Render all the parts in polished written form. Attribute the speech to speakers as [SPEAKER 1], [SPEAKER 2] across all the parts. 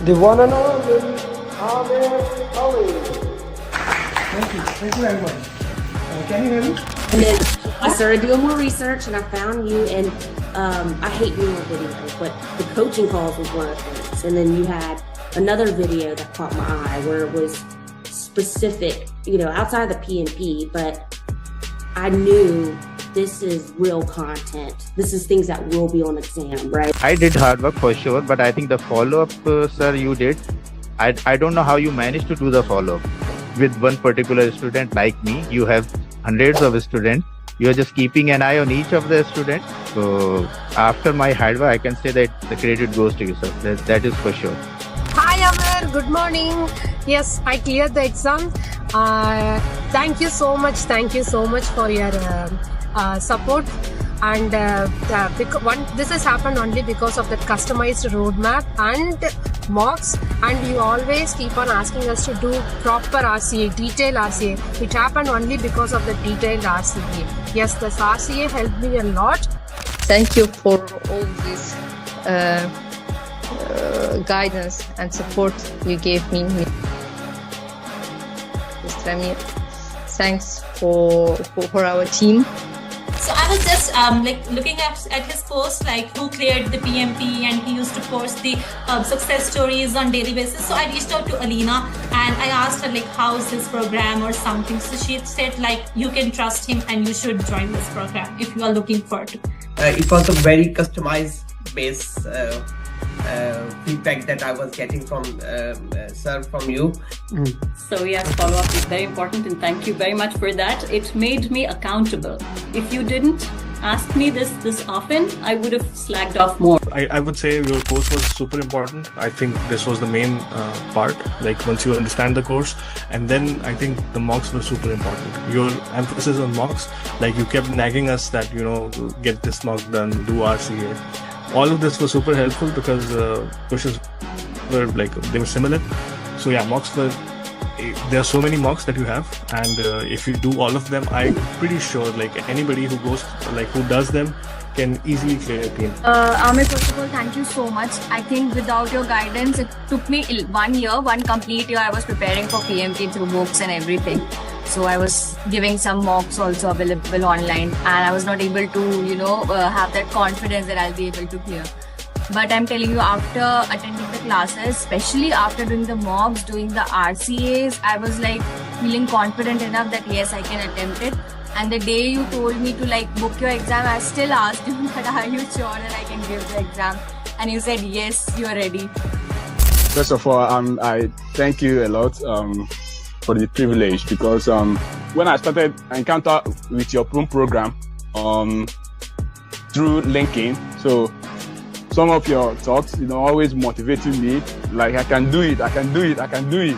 [SPEAKER 1] The one and only Ali. Thank you very much. Can you hear me?
[SPEAKER 2] And then I started doing more research, and I found you. And I hate newer videos, but the coaching calls was one of the things. And then you had another video that caught my eye where it was specific, outside the PMP, but I knew this is real content. This is things that will be on exam, right?
[SPEAKER 3] I did hard work for sure, but I think the follow-up, sir, you did. I don't know how you managed to do the follow-up. With one particular student like me, you have hundreds of students. You are just keeping an eye on each of the students. So after my hard work, I can say that the credit goes to you, sir. That is for sure.
[SPEAKER 4] Hi Amir, good morning. Yes, I cleared the exam. Thank you so much. Thank you so much for your support. And this has happened only because of the customized roadmap and mocks, and you always keep on asking us to do proper RCA, detailed RCA, which happened only because of the detailed RCA. Yes, this RCA helped me a lot.
[SPEAKER 5] Thank you for all this guidance and support you gave me. Mr. Amir, thanks for our team.
[SPEAKER 6] So I was just looking at his post, who cleared the PMP, and he used to post the success stories on daily basis. So I reached out to Alina and I asked her how's his program or something. So she said you can trust him and you should join this program if you are looking for it.
[SPEAKER 7] It was a very customized base feedback that I was getting from sir, from you.
[SPEAKER 8] So yes, follow-up is very important, and thank you very much for that. It made me accountable. If you didn't ask me this often, I would have slacked off more.
[SPEAKER 9] I would say your course was super important. I think this was the main part, once you understand the course, and then I think the mocks were super important. Your emphasis on mocks, you kept nagging us that, get this mock done, do RCA. All of this was super helpful because questions were they were similar. So yeah, mocks were, there are so many mocks that you have, and if you do all of them, I'm pretty sure anybody who goes, who does them can easily clear a PMP.
[SPEAKER 10] Amir, first of all, thank you so much. I think without your guidance, it took me 1 year, one complete year. I was preparing for PMP through books and everything. So I was giving some mocks also available online, and I was not able to, have that confidence that I'll be able to clear. But I'm telling you, after attending the classes, especially after doing the mocks, doing the RCAs, I was feeling confident enough that yes, I can attempt it. And the day you told me to book your exam, I still asked you that are you sure that I can give the exam? And you said yes, you're ready.
[SPEAKER 11] First of all, I thank you a lot for the privilege, because when I started encounter with your program through LinkedIn, so some of your thoughts, always motivating me, I can do it, I can do it, I can do it.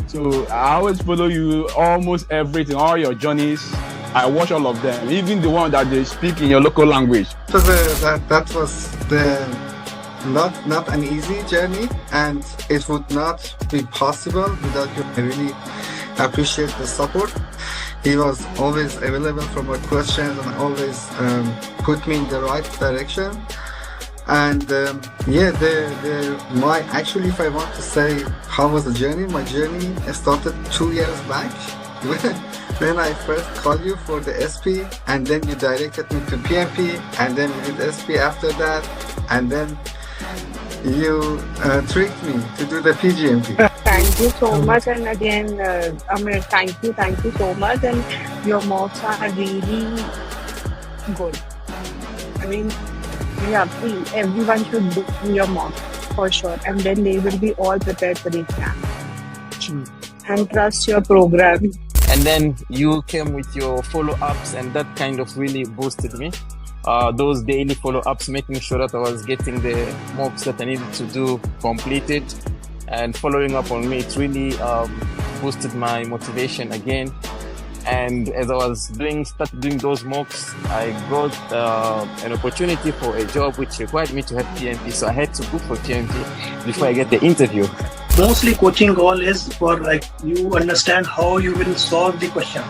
[SPEAKER 11] So I always follow you, almost everything, all your journeys. I watch all of them, even the one that they speak in your local language.
[SPEAKER 12] So that was not an easy journey, and it would not be possible without you. I really appreciate the support. He was always available for my questions and always put me in the right direction. And actually, if I want to say how was the journey, my journey started 2 years back when I first called you for the SP, and then you directed me to PMP, and then we did SP after that, and then you tricked me to do the PGMP.
[SPEAKER 13] Thank you so much, and again, Amir, thank you so much, and your mocks are really good. I mean, everyone should do your mock for sure, and then they will be all prepared for the exam. And trust your program.
[SPEAKER 14] And then you came with your follow-ups, and that kind of really boosted me. Those daily follow-ups, making sure that I was getting the mocks that I needed to do completed, and following up on me, it really boosted my motivation again. And as I was started doing those mocks, I got an opportunity for a job which required me to have PMP. So I had to book for PMP before I get the interview.
[SPEAKER 1] Mostly coaching goal is for you understand how you will solve the question.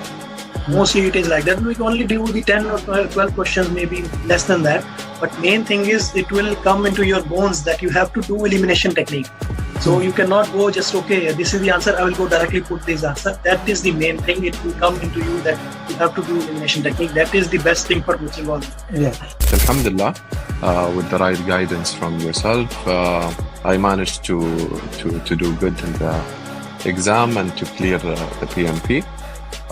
[SPEAKER 1] Mostly it is like that. We can only do the 10 or 12 questions, maybe less than that. But main thing is it will come into your bones that you have to do elimination technique. So you cannot go just, okay, this is the answer, I will go directly put this answer. That is the main thing. It will come into you that you have to do elimination technique. That is the best thing for coaching all.
[SPEAKER 15] Yeah.
[SPEAKER 16] Alhamdulillah, with the right guidance from yourself, I managed to do good in the exam and to clear the PMP.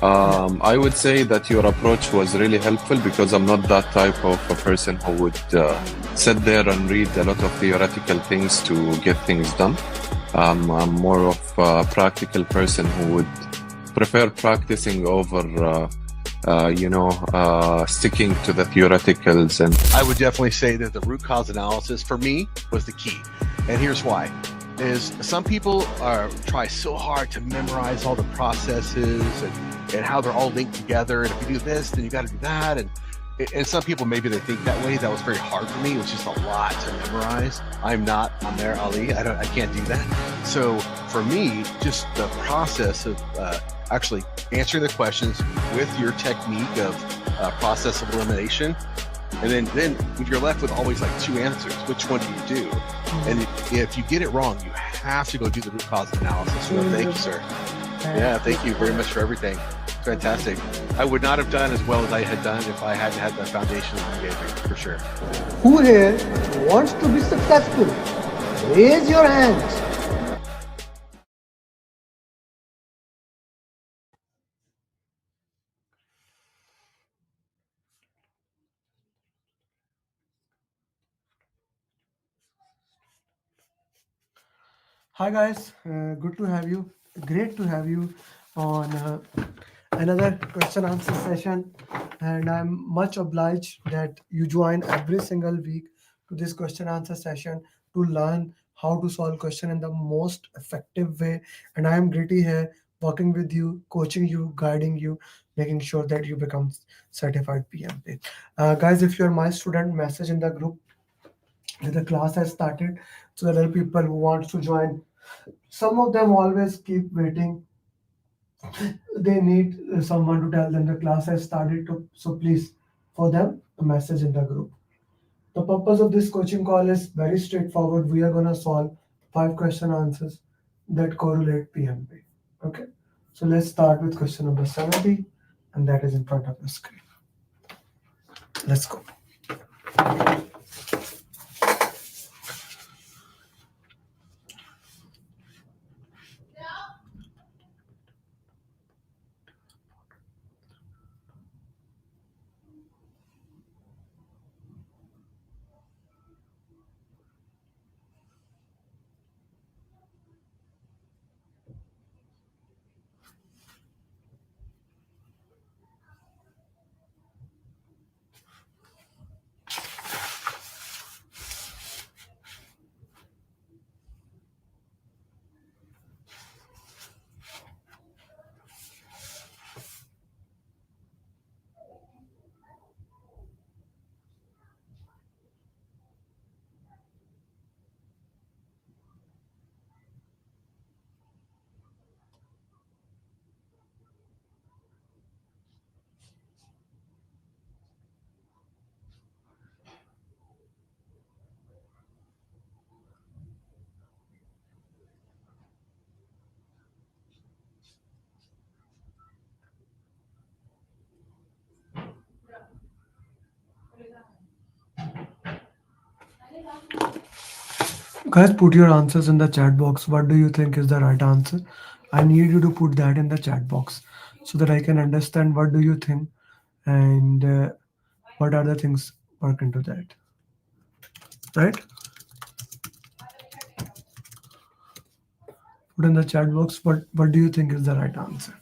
[SPEAKER 16] I would say that your approach was really helpful because I'm not that type of a person who would sit there and read a lot of theoretical things to get things done. I'm more of a practical person who would prefer practicing over sticking to the theoreticals. And
[SPEAKER 17] I would definitely say that the root cause analysis for me was the key. And here's why. Is some people try so hard to memorize all the processes and how they're all linked together. And if you do this, then you got to do that. And some people, maybe they think that way. That was very hard for me. It was just a lot to memorize. I'm not Amer Ali. I can't do that. So for me, just the process of actually answering the questions with your technique of process of elimination. And then you're left with always like two answers. Which one do you do? And if you get it wrong, you have to go do the root cause analysis. So thank you, sir. Yeah, thank you very much for everything. Fantastic. I would not have done as well as I had done if I hadn't had the foundation that you gave me, for sure.
[SPEAKER 15] Who here wants to be successful? Raise your hands. Hi guys, good to have you. Great to have you on another question answer session, and I'm much obliged that you join every single week to this question answer session to learn how to solve question in the most effective way. And I am Gritty here working with you, coaching you, guiding you, making sure that you become certified PMP. Guys, if you're my student, message in the group that the class has started. So there are people who want to join. Some of them always keep waiting. They need someone to tell them the class has started. So please, for them, a message in the group. The purpose of this coaching call is very straightforward. We are going to solve 5 question answers that correlate PMP. Okay. So let's start with question number 70, and that is in front of the screen. Let's go. Guys, put your answers in the chat box. What do you think is the right answer? I need you to put that in the chat box so that I can understand what do you think and what are the things work into that. Right? Put in the chat box what do you think is the right answer.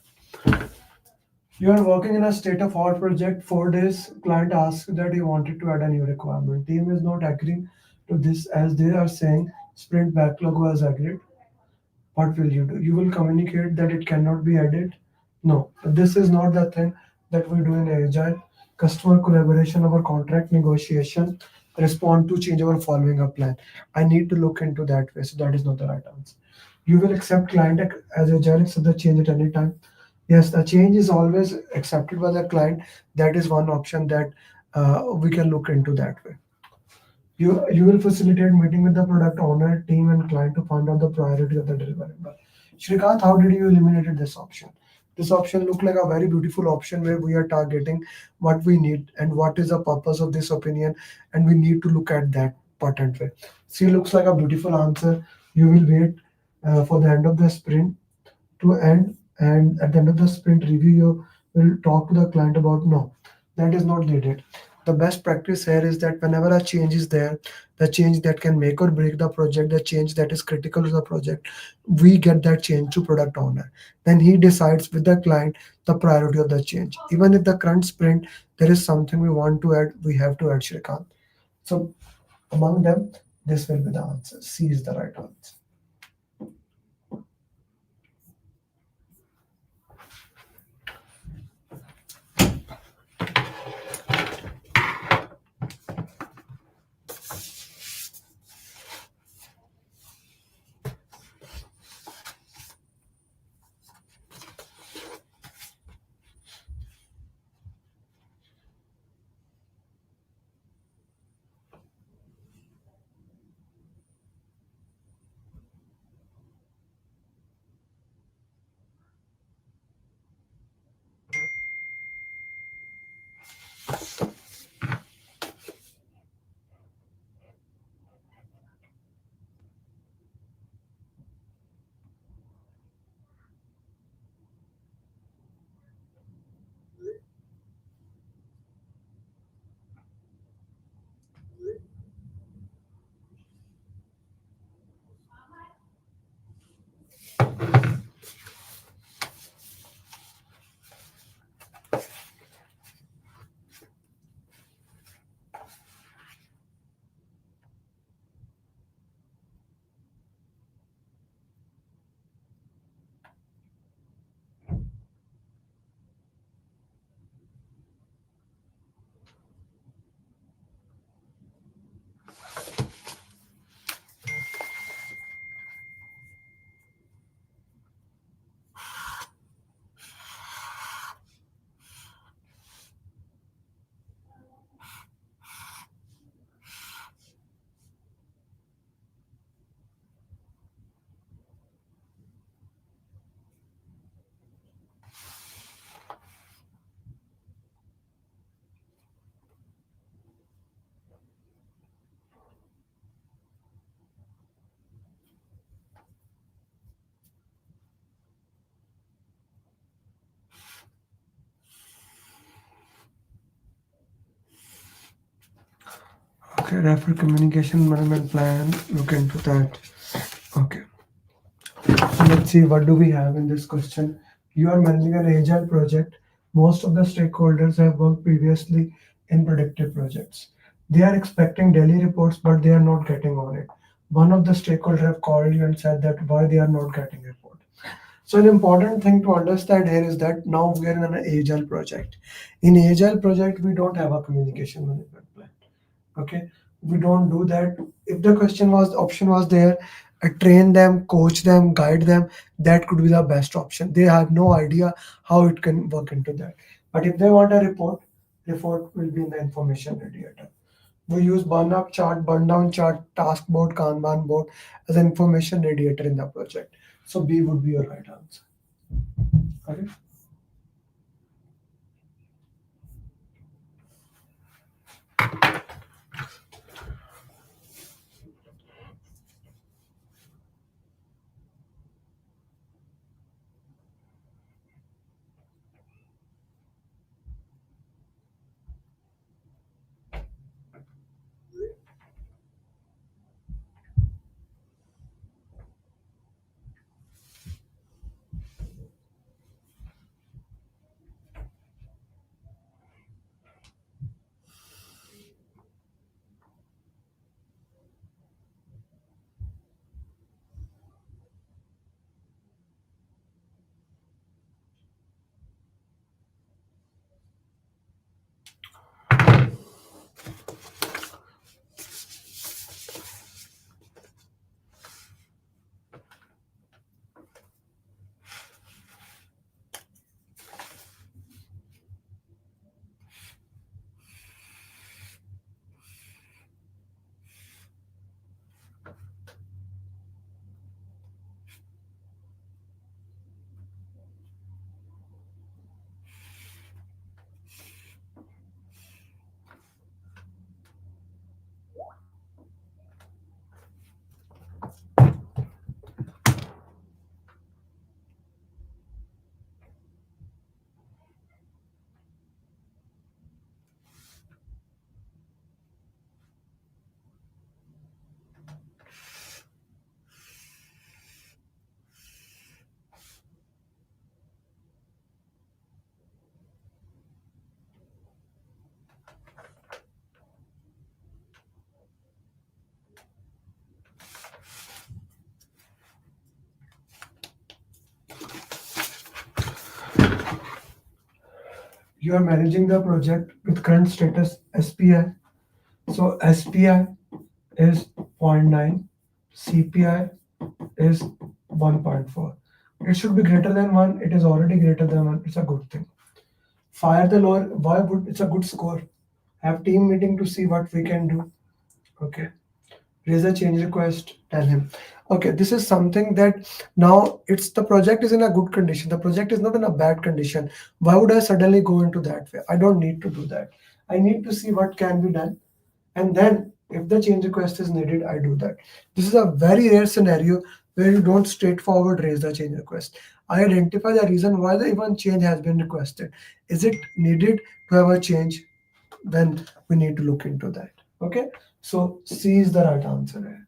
[SPEAKER 15] You are working in a state of art project, 4 days. Client asks that you wanted to add a new requirement. Team is not agreeing to this as they are saying sprint backlog was agreed. What will you do? You will communicate that it cannot be added? No, this is not the thing that we do in Agile. Customer collaboration over contract negotiation, respond to change over following a plan. I need to look into that way, so that is not the right answer. You will accept client as Agile, accept the change at any time. Yes, the change is always accepted by the client. That is one option that we can look into that way. You will facilitate meeting with the product owner, team, and client to find out the priority of the deliverable. Shrikant, how did you eliminate this option? This option looked like a very beautiful option where we are targeting what we need and what is the purpose of this opinion, and we need to look at that patent way. See, looks like a beautiful answer. You will wait for the end of the sprint to end, and at the end of the sprint review you will talk to the client about no, that is not needed. The best practice here is that whenever a change is there, the change that can make or break the project, the change that is critical to the project, we get that change to product owner. Then he decides with the client the priority of the change. Even if the current sprint there is something we want to add, we have to add, Shrikant. So among them, this will be the answer. C is the right answer. Okay, refer communication management plan. Look into that. Okay. So let's see what do we have in this question. You are managing an agile project. Most of the stakeholders have worked previously in predictive projects. They are expecting daily reports, but they are not getting on it. One of the stakeholders have called you and said that why they are not getting report. So an important thing to understand here is that now we are in an agile project. In agile project, we don't have a communication management plan. Okay, we don't do that. If the question was option was there, train them, coach them, guide them, that could be the best option. They have no idea how it can work into that. But if they want a report will be in the information radiator. We use burn up chart, burn down chart, task board, kanban board as an information radiator in the project. So B would be your right answer. Okay. you are managing the project with current status SPI. So SPI is 0.9, CPI is 1.4. It should be greater than 1. It is already greater than 1. It's a good thing. Fire the lower. Why would it's a good score? Have team meeting to see what we can do. Okay. Raise a change request. Tell him. Okay, this is something that now it's the project is in a good condition. The project is not in a bad condition. Why would I suddenly go into that way? I don't need to do that. I need to see what can be done. And then if the change request is needed, I do that. This is a very rare scenario where you don't straightforward raise the change request. I identify the reason why the even change has been requested. Is it needed to have a change? Then we need to look into that. Okay, so C is the right answer here.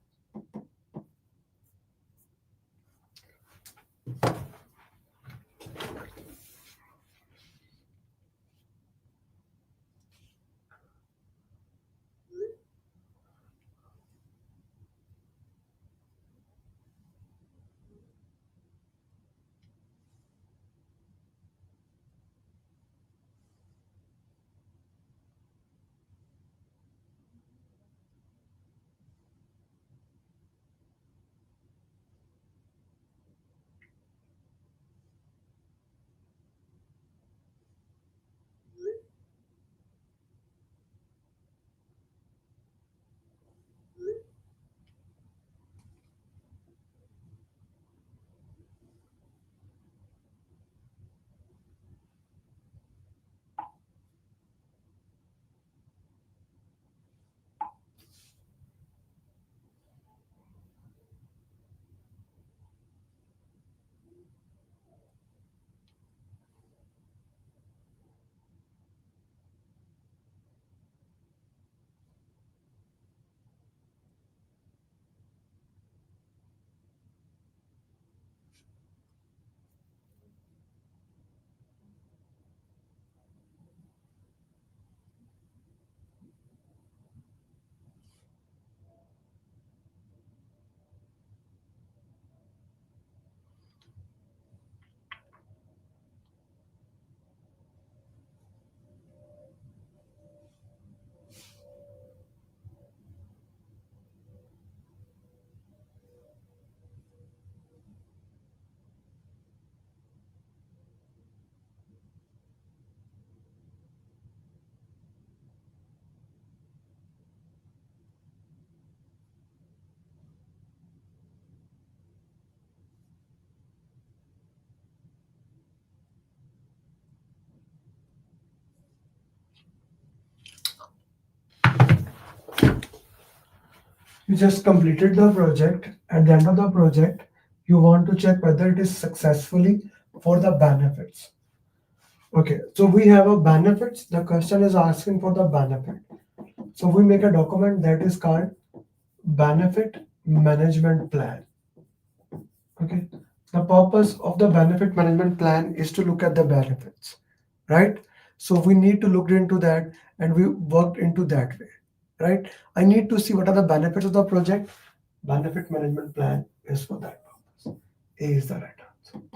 [SPEAKER 15] You just completed the project. At the end of the project, you want to check whether it is successfully for the benefits. Okay, so we have a benefits. The question is asking for the benefit. So we make a document that is called benefit management plan. Okay, the purpose of the benefit management plan is to look at the benefits, right? So we need to look into that and we worked into that way, right? I need to see what are the benefits of the project. Benefit management plan is for that purpose. A is the right answer.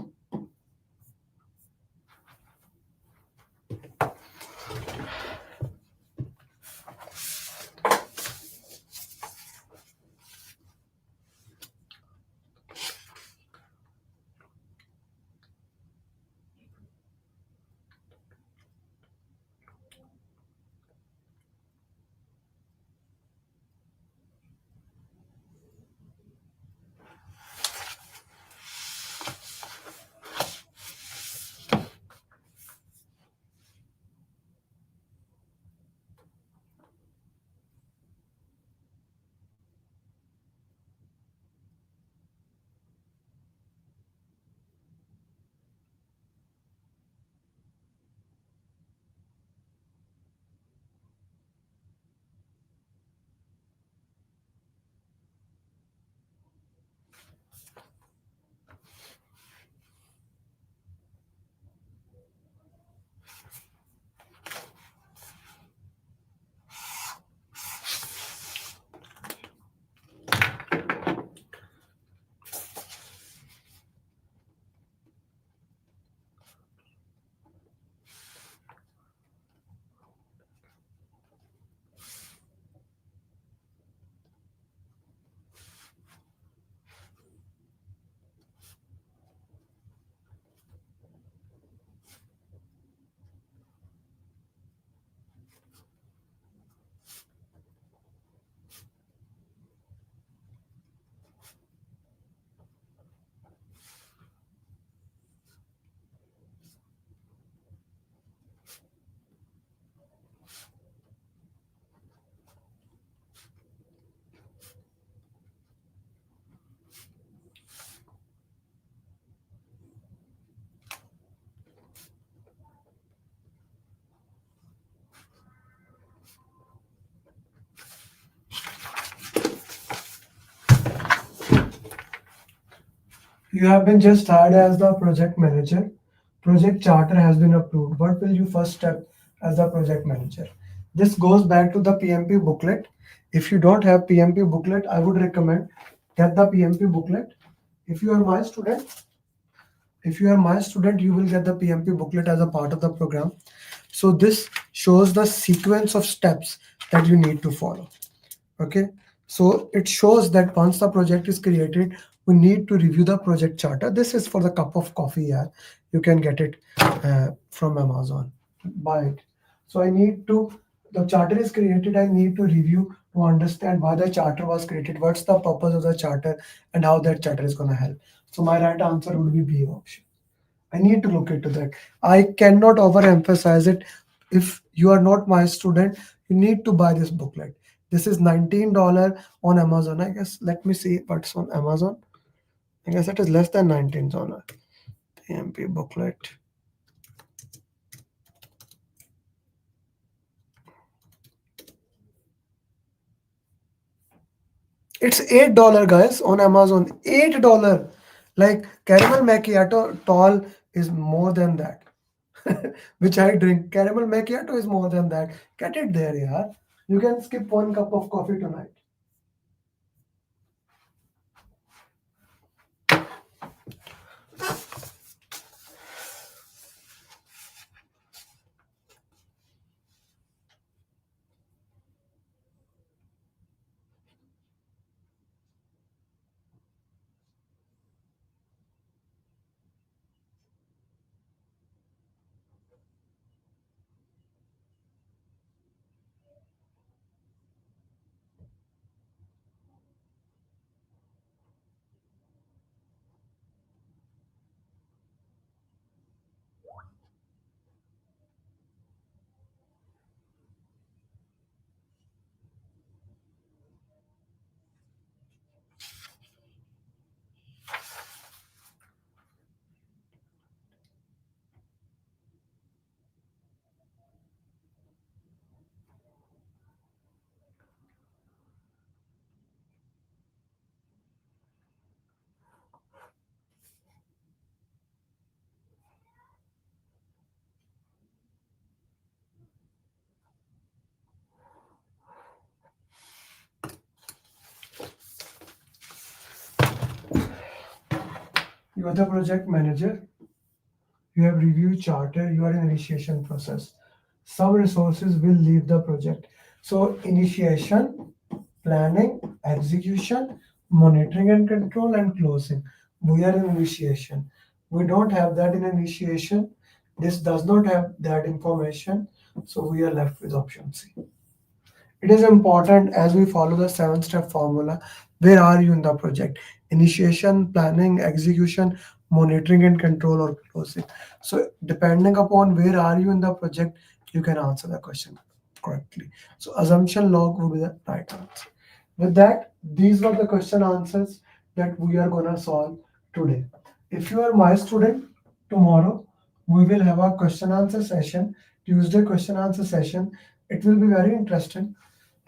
[SPEAKER 15] You have been just hired as the project manager. Project charter has been approved. What will you first step as the project manager? This goes back to the PMP booklet. If you don't have PMP booklet, I would recommend get the PMP booklet. If you are my student, you will get the PMP booklet as a part of the program. So this shows the sequence of steps that you need to follow. Okay, so it shows that once the project is created, we need to review the project charter. This is for the cup of coffee. Yeah, you can get it from Amazon. Buy it. So the charter is created. I need to review to understand why the charter was created, what's the purpose of the charter, and how that charter is going to help. So my right answer would be B option. I need to look into that. I cannot overemphasize it. If you are not my student, you need to buy this booklet. This is $19 on Amazon. I guess, let me see what's on Amazon. I guess it is less than $19. PMP booklet. It's $8, guys, on Amazon. $8. Like caramel macchiato tall is more than that. Which I drink. Caramel macchiato is more than that. Get it there, yeah. You can skip 1 cup of coffee tonight. You are the project manager. You have reviewed charter. You are in initiation process. Some resources will leave the project. So initiation, planning, execution, monitoring and control, and closing. We are in initiation. We don't have that in initiation. This does not have that information. So we are left with option C. It is important as we follow the 7-step formula. Where are you in the project? Initiation, planning, execution, monitoring and control, or closing. So depending upon where are you in the project, you can answer the question correctly. So assumption log will be the right answer. With that, these were the question answers that we are going to solve today. If you are my student, tomorrow we will have a question answer session, Tuesday question answer session. It will be very interesting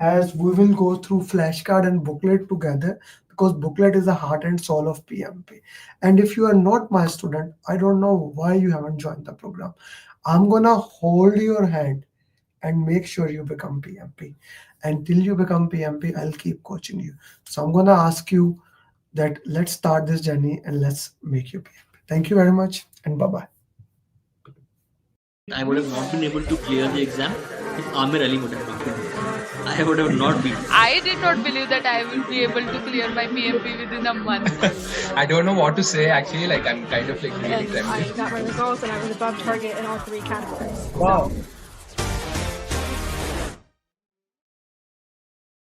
[SPEAKER 15] as we will go through flashcard and booklet together, because booklet is the heart and soul of PMP. And if you are not my student, I don't know why you haven't joined the program. I'm gonna hold your hand and make sure you become PMP. Until you become PMP, I'll keep coaching you. So I'm gonna ask you that let's start this journey and let's make you PMP. Thank you very much and bye-bye.
[SPEAKER 18] I would have not been able to clear the exam if Amir Ali would have not been there. I would have not been.
[SPEAKER 19] I did not believe that I will be able to clear my PMP within a month.
[SPEAKER 20] I don't know what to say actually, like I'm kind of like really
[SPEAKER 21] I got my results and I was above target in all 3 categories.
[SPEAKER 20] Wow.